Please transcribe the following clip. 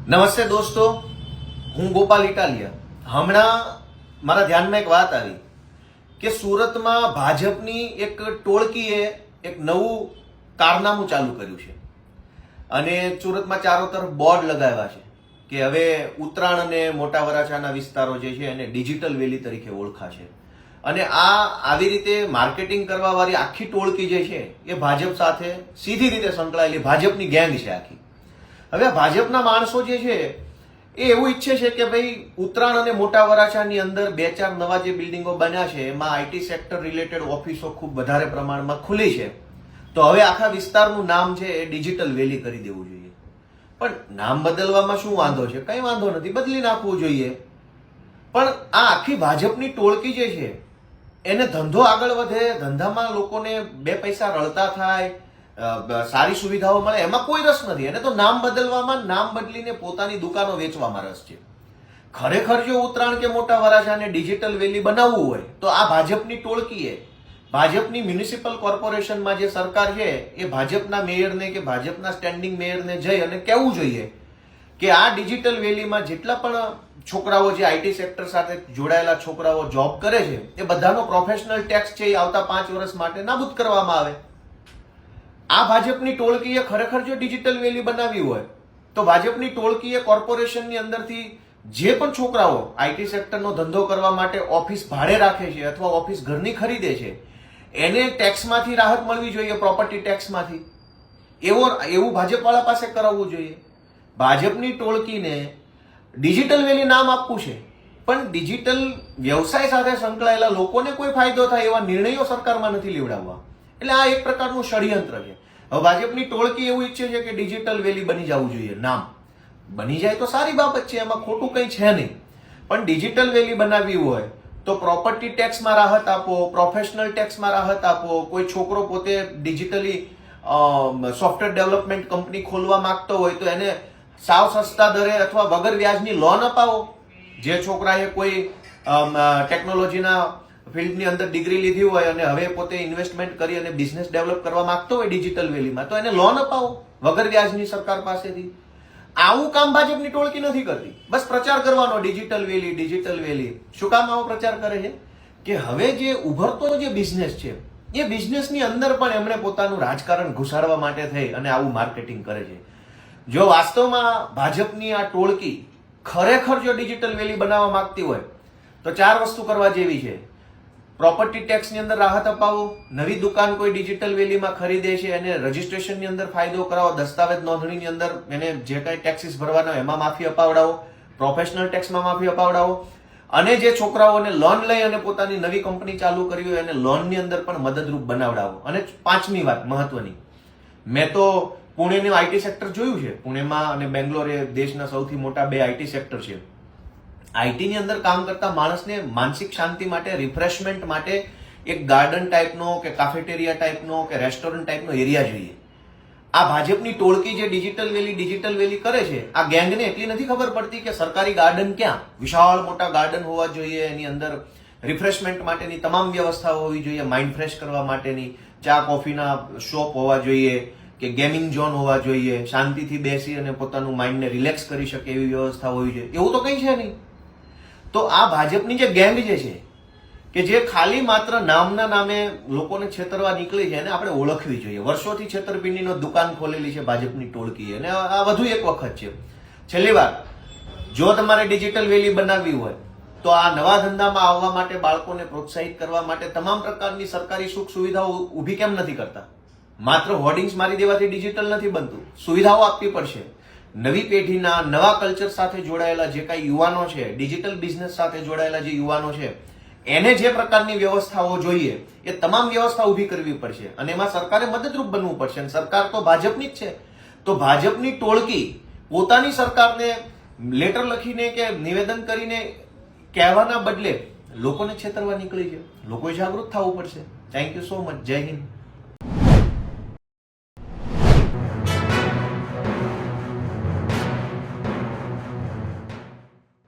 નમસ્તે દોસ્તો, હું ગોપાલ ઇટાલિયા. હમણાં મારા ધ્યાનમાં એક વાત આવી કે સુરતમાં ભાજપની એક ટોળકીએ એક નવું કારનામું ચાલુ કર્યું છે અને સુરતમાં ચારો તરફ બોર્ડ લગાવ્યા છે કે હવે ઉત્તરાયણ અને મોટા વરાછાના વિસ્તારો જે છે એને ડિજિટલ વેલી તરીકે ઓળખાશે. અને આવી રીતે માર્કેટિંગ કરવા વાળી આખી ટોળકી જે છે એ ભાજપ સાથે સીધી રીતે સંકળાયેલી ભાજપની ગેંગ છે આખી. હવે ભાજપના માણસો જે છે એ એવું ઈચ્છે છે કે ભાઈ ઉત્તરાયણ અને મોટા વરાછાની અંદર 2-4 નવા જે બિલ્ડિંગો બન્યા છે એમાં આઈટી સેક્ટર રિલેટેડ ઓફિસો ખૂબ વધારે પ્રમાણમાં ખુલી છે, તો હવે આખા વિસ્તારનું નામ છે એ ડિજિટલ વેલી કરી દેવું જોઈએ. પણ નામ બદલવામાં શું વાંધો છે? કઈ વાંધો નથી, બદલી નાખવું જોઈએ. પણ આ આખી ભાજપની ટોળકી જે છે એને ધંધો આગળ વધે, ધંધામાં લોકોને 2 પૈસા રળતા થાય, સારી સુવિધાઓ મળે, એમાં કોઈ રસ નથી. એને તો નામ બદલવામાં, નામ બદલીને પોતાની દુકાનો વેચવામાં રસ છે. ખરેખર જો ઉત્તરાયણ કે મોટા વરાછાને ડિજિટલ વેલી બનાવવું હોય તો આ ભાજપની ટોળકીએ ભાજપની મ્યુનિસિપલ કોર્પોરેશનમાં જે સરકાર છે એ ભાજપના મેયરને કે ભાજપના સ્ટેન્ડિંગ મેયરને જઈ અને કહેવું જોઈએ કે આ ડિજિટલ વેલીમાં જેટલા પણ છોકરાઓ જે આઈટી સેક્ટર સાથે જોડાયેલા છોકરાઓ જોબ કરે છે એ બધાનો પ્રોફેશનલ ટેક્સ છે એ આવતા 5 વર્ષ માટે નાબૂદ કરવામાં આવે. આ ભાજપની ટોળકીએ ખરેખર જો ડિજિટલ વેલી બનાવી હોય તો ભાજપની ટોળકીએ કોર્પોરેશનની અંદરથી જે પણ છોકરાઓ આઈટી સેક્ટરનો ધંધો કરવા માટે ઓફિસ ભાડે રાખે છે અથવા ઓફિસ ઘરની ખરીદે છે એને ટેક્સમાંથી રાહત મળવી જોઈએ, પ્રોપર્ટી ટેક્સમાંથી. એવું ભાજપવાળા પાસે કરાવવું જોઈએ. ભાજપની ટોળકીને ડિજિટલ વેલી નામ આપવું છે, પણ ડિજિટલ વ્યવસાય સાથે સંકળાયેલા લોકોને કોઈ ફાયદો થાય એવા નિર્ણયો સરકારમાં નથી લેવડાવવા. એટલે આ એક પ્રકારનું ષડયંત્ર છે. હવે ભાજપની ટોળકી એવું ઈચ્છે છે કે ડિજિટલ વેલી બની જવું જોઈએ. નામ બની જાય તો સારી બાબત છે, એમાં ખોટું કંઈ છે નહીં. પણ ડિજિટલ વેલી બનાવવી હોય તો પ્રોપર્ટી ટેક્સમાં રાહત આપો, પ્રોફેશનલ ટેક્સમાં રાહત આપો. કોઈ છોકરો પોતે ડિજિટલી સોફ્ટવેર ડેવલપમેન્ટ કંપની ખોલવા માંગતો હોય તો એને સાવ સસ્તા દરે અથવા વગર વ્યાજની લોન અપાવો. જે છોકરાએ કોઈ ટેકનોલોજીના ફિલ્ડની અંદર ડિગ્રી લીધી હોય અને હવે પોતે ઇન્વેસ્ટમેન્ટ કરી અને બિઝનેસ ડેવલપ કરવા માંગતો હોય ડિજિટલ વેલીમાં, તો એને લોન અપાવો વગર વ્યાજની સરકાર પાસેથી. આવું કામ ભાજપની ટોળકી નથી કરતી. બસ પ્રચાર કરવાનો ડિજિટલ વેલી, ડિજિટલ વેલી. શું કામ આવો પ્રચાર કરે છે? કે હવે જે ઉભરતો જે બિઝનેસ છે એ બિઝનેસની અંદર પણ એમણે પોતાનું રાજકારણ ઘુસાડવા માટે થઈ અને આવું માર્કેટિંગ કરે છે. જો વાસ્તવમાં ભાજપની આ ટોળકી ખરેખર જો ડિજિટલ વેલી બનાવવા માંગતી હોય તો 4 વસ્તુ કરવા જેવી છે. પ્રોપર્ટી ટેક્સની અંદર રાહત અપાવો, નવી દુકાન કોઈ ડિજિટલ વેલીમાં ખરીદે છે એને રજીસ્ટ્રેશનની અંદર ફાયદો કરાવો, દસ્તાવેજ નોંધણીની અંદર એને જે કાંઈ ટેક્સીસ ભરવાના એમાં માફી અપાવડાવો, પ્રોફેશનલ ટેક્સમાં માફી અપાવડાવો. અને જે છોકરાઓને લોન લઈ અને પોતાની નવી કંપની ચાલુ કરવી હોય એને લોનની અંદર પણ મદદરૂપ બનાવડાવો. અને 5મી વાત મહત્વની, મેં તો પુણેનું આઈટી સેક્ટર જોયું છે. પુણેમાં અને બેંગ્લોર એ દેશના સૌથી મોટા 2 આઈટી સેક્ટર છે. આઈટીની અંદર કામ કરતા માણસને માનસિક શાંતિ માટે, રિફ્રેશમેન્ટ માટે એક ગાર્ડન ટાઈપનો કે કાફેટેરિયા ટાઈપનો કે રેસ્ટોરન્ટ ટાઈપનો એરિયા જોઈએ. આ ભાજપની ટોળકી જે ડિજિટલ વેલી કરે છે, આ ગેંગને એટલી નથી ખબર પડતી કે સરકારી ગાર્ડન ક્યાં, વિશાળ મોટા ગાર્ડન હોવા જોઈએ, એની અંદર રિફ્રેશમેન્ટ માટેની તમામ વ્યવસ્થા હોવી જોઈએ, માઇન્ડ ફ્રેશ કરવા માટેની ચા કોફીના શોપ હોવા જોઈએ કે ગેમિંગ ઝોન હોવા જોઈએ, શાંતિથી બેસી અને પોતાનું માઇન્ડને રિલેક્સ કરી શકે એવી વ્યવસ્થા હોવી જોઈએ. એવું તો કંઈ છે નહીં. તો આ ભાજપની જે ગેંગ જે છે કે જે ખાલી માત્ર નામના નામે લોકોને છેતરવા નીકળી છે એને આપણે ઓળખવી જોઈએ. વર્ષોથી છેતરપિંડીનો દુકાન ખોલેલી છે ભાજપની ટોળકીએ અને આ વધુ એક વખત છે. છેલ્લી વાર, જો તમારે ડિજિટલ વેલી બનાવવી હોય તો આ નવા ધંધામાં આવવા માટે, બાળકોને પ્રોત્સાહિત કરવા માટે તમામ પ્રકારની સરકારી સુખ સુવિધાઓ ઊભી કેમ નથી કરતા? માત્ર હોર્ડિંગ્સ મારી દેવાથી ડિજિટલ નથી બનતું, સુવિધાઓ આપવી પડશે. નવી પેઢીના નવા કલ્ચર સાથે જોડાયેલા જે કાંઈ યુવાનો છે, ડિજિટલ બિઝનેસ સાથે જોડાયેલા જે યુવાનો છે, એને જે પ્રકારની વ્યવસ્થાઓ જોઈએ એ તમામ વ્યવસ્થા ઊભી કરવી પડશે અને એમાં સરકારે મદદરૂપ બનવું પડશે. અને સરકાર તો ભાજપની જ છે. તો ભાજપની ટોળકી પોતાની સરકારને લેટર લખીને કે નિવેદન કરીને કહેવાના બદલે લોકોને છેતરવા નીકળી છે. લોકોએ જાગૃત થવું પડશે. Thank you so much. જય હિન્દ.